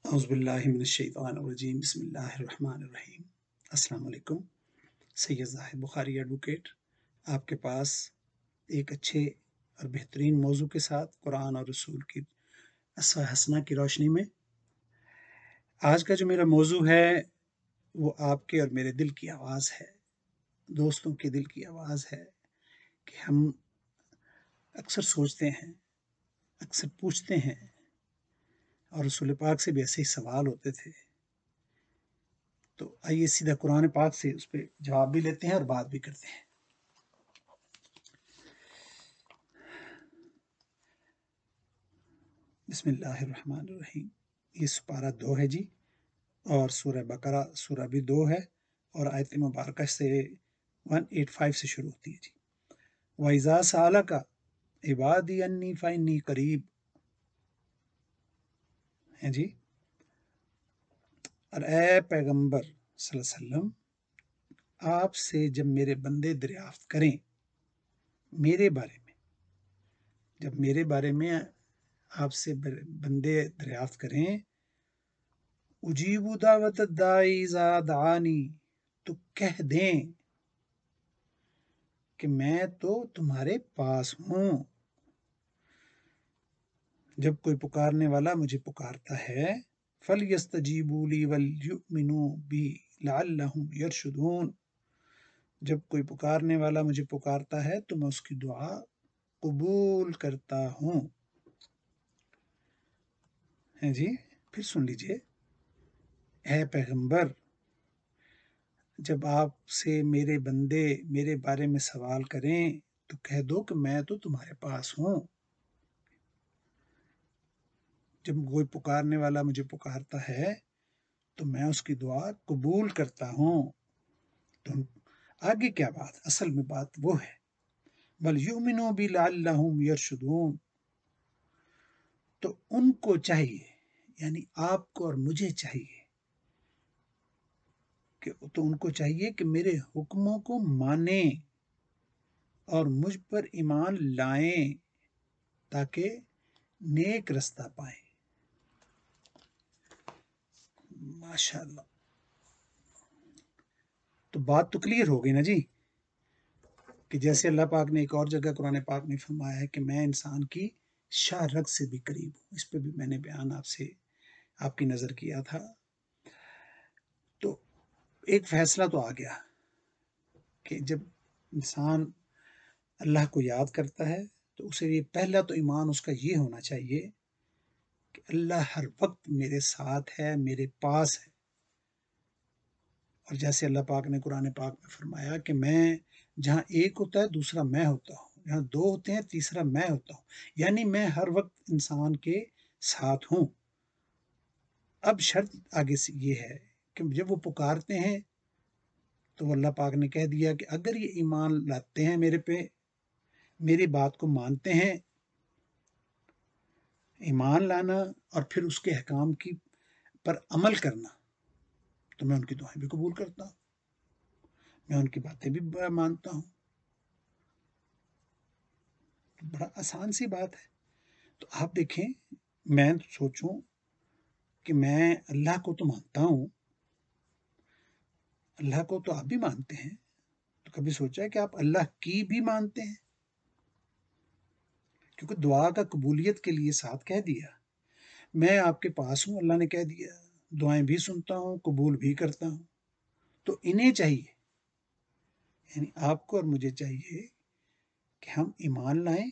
औज़ुबिल्लाहिमिनश्शैतानिर्रजीम बिस्मिल्लाहिर्रहमानिर्रहीम। अस्सलाम वालेकुम। सैयद ज़ाहिद बुखारी एडवोकेट आपके पास एक अच्छे और बेहतरीन मौजू के साथ कुरान और रसूल की अस्वा हसना की रोशनी में आज का जो मेरा मौजू है वो आपके और मेरे दिल की आवाज़ है, दोस्तों के दिल की आवाज़ है कि हम अक्सर सोचते हैं, अक्सर पूछते हैं और रसूल पाक से भी ऐसे ही सवाल होते थे। तो आइए सीधा कुरान पाक से उस पर जवाब भी लेते हैं और बात भी करते हैं। बिस्मिल्लाहिर्रहमानिर्रहीम। ये सुपारा 2 है जी, और सूरह बकरा सूरह भी 2 है और आयत मुबारक से 185 से शुरू होती है जी। वइज़ा सअलका इबादी अन्नी फ़इन्नी करीब है जी। और ए पैगंबर सल्लल्लाहु अलैहि वसल्लम, आपसे जब मेरे बंदे दरियाफ्त करें मेरे बारे में, जब मेरे बारे में आपसे बंदे दरियाफ्त करें, उजीबु दावत दाई इज़ा दानी, तो कह दें कि मैं तो तुम्हारे पास हूं। जब कोई पुकारने वाला मुझे पुकारता है, फल यस्तजीबू ली वल युमिनू बी लअल्लहुम यरशुदून, जब कोई पुकारने वाला मुझे पुकारता है तो मैं उसकी दुआ कबूल करता हूं। है जी, फिर सुन लीजिए। है पैगंबर, जब आपसे मेरे बंदे मेरे बारे में सवाल करें तो कह दो कि मैं तो तुम्हारे पास हूं। जब कोई पुकारने वाला मुझे पुकारता है तो मैं उसकी दुआ कबूल करता हूं। तो आगे क्या बात, असल में बात वो है, बल युमिनु बि लअल्लहुम यरशुदून, तो उनको चाहिए, यानी आपको और मुझे चाहिए कि तो उनको चाहिए कि मेरे हुक्मों को माने और मुझ पर ईमान लाएं ताकि नेक रास्ता पाएं। माशाअल्लाह। तो बात तो क्लियर हो गई ना जी, कि जैसे अल्लाह पाक ने एक और जगह कुरान पाक में फरमाया है कि मैं इंसान की शाह रग से भी करीब हूँ। इस पर भी मैंने बयान आपसे आपकी नज़र किया था। तो एक फैसला तो आ गया कि जब इंसान अल्लाह को याद करता है तो उसे ये पहला तो ईमान उसका ये होना चाहिए कि अल्लाह हर वक्त मेरे साथ है, मेरे पास है। और जैसे अल्लाह पाक ने कुरान पाक में फरमाया कि मैं, जहाँ एक होता है दूसरा मैं होता हूँ, जहाँ दो होते हैं तीसरा मैं होता हूँ, यानी मैं हर वक्त इंसान के साथ हूँ। अब शर्त आगे से ये है कि जब वो पुकारते हैं तो अल्लाह पाक ने कह दिया कि अगर ये ईमान लाते हैं मेरे पे, मेरी बात को मानते हैं, ईमान लाना और फिर उसके अहकाम की पर अमल करना, तो मैं उनकी दुआएं भी कबूल करता हूँ, मैं उनकी बातें भी मानता हूँ। तो बड़ा आसान सी बात है। तो आप देखें, मैं सोचूं कि मैं अल्लाह को तो मानता हूँ, अल्लाह को तो आप भी मानते हैं, तो कभी सोचा है कि आप अल्लाह की भी मानते हैं? क्योंकि दुआ का कबूलियत के लिए साथ कह दिया, मैं आपके पास हूँ, अल्लाह ने कह दिया, दुआएं भी सुनता हूँ, कबूल भी करता हूँ। तो इन्हें चाहिए, यानी आपको और मुझे चाहिए कि हम ईमान लाएं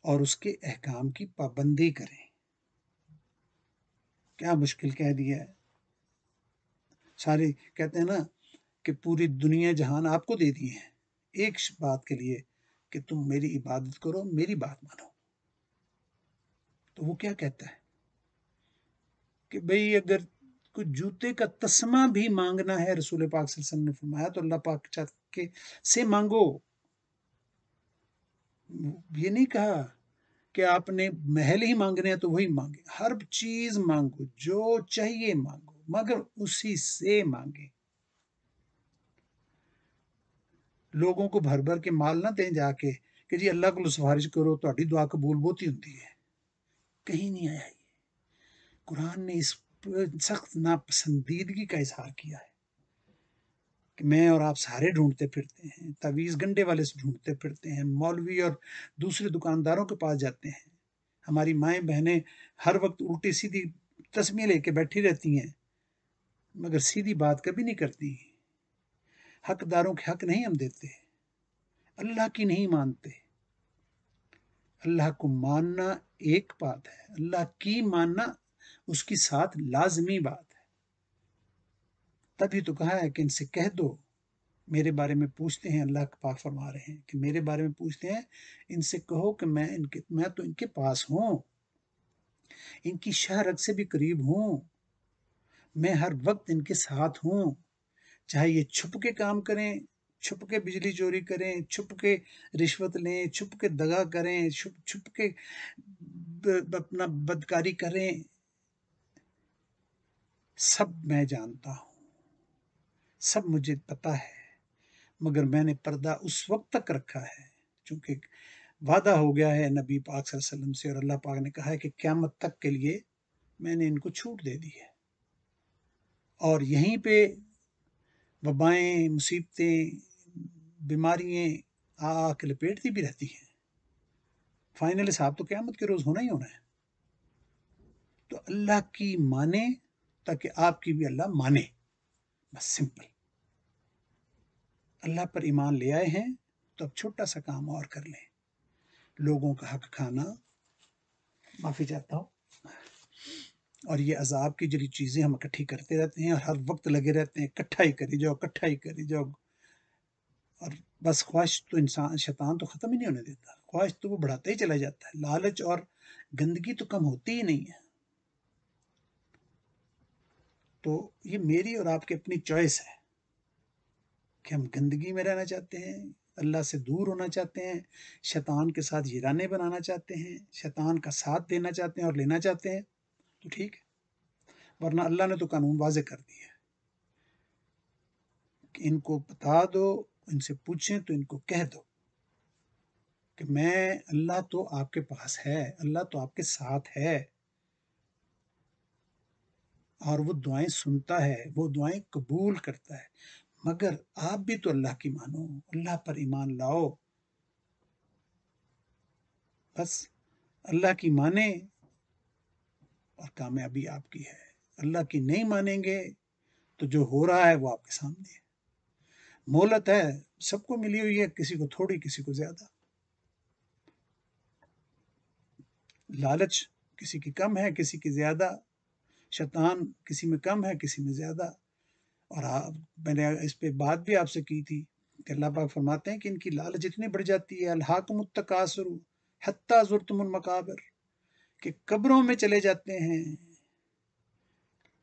और उसके अहकाम की पाबंदी करें। क्या मुश्किल कह दिया है। सारे कहते हैं ना कि पूरी दुनिया जहान आपको दे दी है एक बात के लिए कि तुम मेरी इबादत करो, मेरी बात मानो। तो वो क्या कहता है कि भाई अगर कुछ जूते का तस्मा भी मांगना है, रसूल पाक सल्लल्लाहु अलैहि वसल्लम ने फरमाया, तो अल्लाह पाक के से मांगो। ये नहीं कहा कि आपने महल ही मांगने हैं तो वही मांगे, हर चीज मांगो, जो चाहिए मांगो, मगर उसी से मांगे। लोगों को भर भर के माल ना दें जाके कि जी अल्लाह को सिफारिश करो, ਤੁਹਾਡੀ दुआ कबूल ਬਹੁਤੀ ਹੁੰਦੀ है। कहीं नहीं आया ये। कुरान ने इस सख्त नापसंदीदगी का इजहार किया है कि मैं और आप सारे ढूंढते फिरते हैं, तावीज़ गंडे वाले से ढूंढते फिरते हैं, मौलवी और दूसरे दुकानदारों के पास जाते हैं, हमारी माएँ बहनें हर वक्त उल्टी सीधी तस्वीरें लेके बैठी रहती हैं, मगर सीधी बात कभी नहीं करती। हकदारों के हक नहीं हम देते, अल्लाह की नहीं मानते। अल्लाह को मानना एक बात है, अल्लाह की मानना उसकी साथ लाजमी बात है। तभी तो कहा है कि इनसे कह दो, मेरे बारे में पूछते हैं, अल्लाह पाक फरमा रहे हैं कि मेरे बारे में पूछते हैं, इनसे कहो कि मैं तो इनके पास हूं, इनकी शाह रग से भी करीब हूं, मैं हर वक्त इनके साथ हूं। चाहे ये छुप के काम करें, छुप के बिजली चोरी करें, छुप के रिश्वत लें, छुप के दगा करें, छुप छुप के अपना बदकारी करें, सब मैं जानता हूं, सब मुझे पता है। मगर मैंने पर्दा उस वक्त तक रखा है चूंकि वादा हो गया है नबी पाक सल्लल्लाहु अलैहि वसल्लम से, और अल्लाह पाक ने कहा है कि क़यामत तक के लिए मैंने इनको छूट दे दी है। और यहीं पे वबाएं, मुसीबतें, बीमारियां आके लपेटती भी रहती हैं। फाइनल हिसाब तो क़यामत के रोज होना ही होना है। तो अल्लाह की माने ताकि आपकी भी अल्लाह माने, बस सिंपल। अल्लाह पर ईमान ले आए हैं तो अब छोटा सा काम और कर लें, लोगों का हक खाना, माफी चाहता हूँ, और ये अजाब की जड़ी चीज़ें हम इकट्ठी करते रहते हैं और हर वक्त लगे रहते हैं, इकट्ठा ही करी जाओ, इकट्ठा ही करी जाओ। और बस ख्वाहिश तो इंसान, शैतान तो ख़त्म ही नहीं होने देता, ख्वाहिश तो वो बढ़ाता ही चला जाता है। लालच और गंदगी तो कम होती ही नहीं है। तो ये मेरी और आपकी अपनी चॉइस है कि हम गंदगी में रहना चाहते हैं, अल्लाह से दूर होना चाहते हैं, शैतान के साथ वीराने बनाना चाहते हैं, शैतान का साथ देना चाहते हैं और लेना चाहते हैं, तो ठीक है। वरना अल्लाह ने तो कानून वाज़े कर दिया है कि इनको बता दो, इनसे पूछें तो इनको कह दो कि मैं, अल्लाह तो आपके पास है, अल्लाह तो आपके साथ है, और वो दुआएं सुनता है, वो दुआएं कबूल करता है। मगर आप भी तो अल्लाह की मानो, अल्लाह पर ईमान लाओ, बस अल्लाह की माने और कामयाबी आपकी है। अल्लाह की नहीं मानेंगे तो जो हो रहा है वो आपके सामने है। मोहलत है, सबको मिली हुई है, किसी को थोड़ी, किसी को ज्यादा। लालच किसी की कम है, किसी की ज्यादा। शैतान किसी में कम है, किसी में ज्यादा। और मैंने इस पे बात भी आपसे की थी कि अल्लाह पाक फरमाते हैं कि इनकी लालच इतनी बढ़ जाती है, अल्हाकुमुत तकासुर हत्ता ज़ुरतुमुल मकाबिर, कि कब्रों में चले जाते हैं,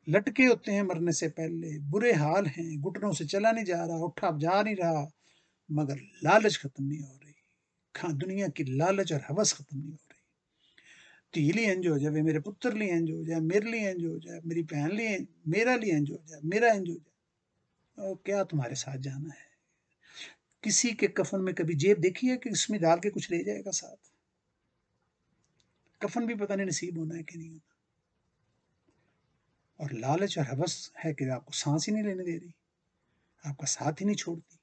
लटके होते हैं मरने से पहले, बुरे हाल हैं, घुटनों से चला नहीं जा रहा, उठा जा नहीं रहा, मगर लालच खत्म नहीं हो रही। दुनिया की लालच और हवस खत्म नहीं हो रही। ती इंज हो जाए, मेरे पुत्र लिए इंज हो जाए, मेरे लिए इंज हो जाए, मेरी बहन लिए, मेरा लिए इंज हो जाए, मेरा इंज हो जाए, और क्या तुम्हारे साथ जाना है। किसी के कफन में कभी जेब देखी है कि इसमें डाल के कुछ ले जाएगा साथ? कफन भी पता नहीं नसीब होना है कि नहीं होना। और लालच और हवस है कि आपको सांस ही नहीं लेने दे रही, आपका साथ ही नहीं छोड़ती।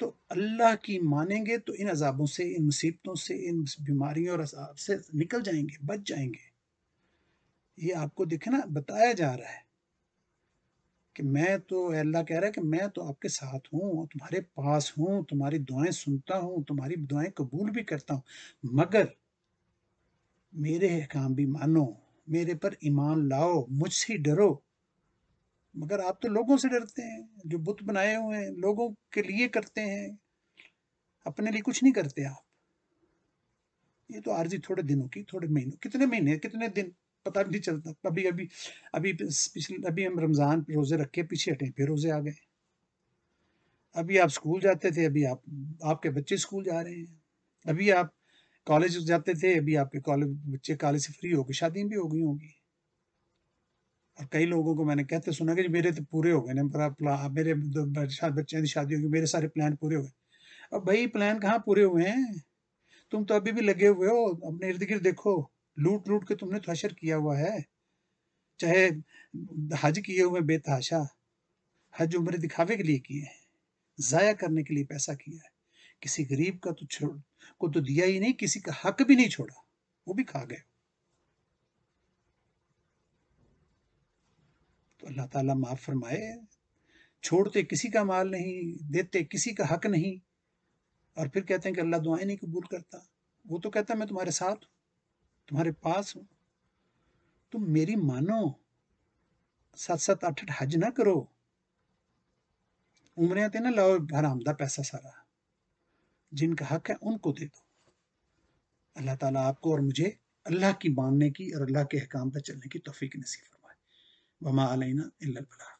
तो अल्लाह की मानेंगे तो इन अजाबों से, इन मुसीबतों से, इन बीमारियों और अजाब से निकल जाएंगे, बच जाएंगे। ये आपको देखे ना, बताया जा रहा है कि मैं तो, अल्लाह कह रहा है कि मैं तो आपके साथ हूँ, तुम्हारे पास हूँ, तुम्हारी दुआएं सुनता हूँ, तुम्हारी दुआएं कबूल भी करता हूँ, मगर मेरे अहकाम भी मानो, मेरे पर ईमान लाओ, मुझसे डरो। मगर आप तो लोगों से डरते हैं, जो बुत बनाए हुए हैं लोगों के लिए करते हैं, अपने लिए कुछ नहीं करते आप। ये तो आरजी थोड़े दिनों की, थोड़े महीनों, कितने महीने, कितने दिन, पता भी नहीं चलता। अभी अभी अभी पिछले, अभी हम रमजान रोजे रखे, पीछे हटे, फिर रोजे आ गए। अभी आप स्कूल जाते थे, अभी आपके बच्चे स्कूल जा रहे हैं। अभी आप कॉलेज जाते थे, अभी आपके कॉलेज बच्चे कॉलेज से फ्री होकर शादी भी हो गई होंगी। और कई लोगों को मैंने कहते सुना कि मेरे तो पूरे हो गए ना, मेरे बच्चों की शादी होगी, मेरे सारे प्लान पूरे हो गए। अब भाई प्लान कहाँ पूरे हुए हैं, तुम तो अभी भी लगे हुए हो, अपने इर्द गिर्द देखो, لوٹ لوٹ کے تم نے تو حشر کیا ہوا ہے، چاہے حج کیے ہوئے بے تحاشا، حج عمرے دکھاوے کے لیے کیے ہیں، ضائع کرنے کے لیے پیسہ کیا ہے، کسی غریب کا کو تو دیا ہی نہیں، کسی کا حق بھی نہیں چھوڑا، وہ بھی کھا گئے۔ تو اللہ تعالیٰ معاف فرمائے، چھوڑتے کسی کا مال نہیں، دیتے کسی کا حق نہیں، اور پھر کہتے ہیں کہ اللہ دعائیں نہیں قبول کرتا۔ وہ تو کہتا ہے میں تمہارے ساتھ ہوں، تمہارے پاس ہوں، تم میری مانو، 7 7 8 8 حج نہ کرو، عمریں آتے نہ لاؤ حرام دا پیسہ سارا، جن کا حق ہے ان کو دے دو۔ اللہ تعالیٰ آپ کو اور مجھے اللہ کی ماننے کی اور اللہ کے احکام پر چلنے کی توفیق نصیب فرمائے۔ وما علینا الا البلاغ۔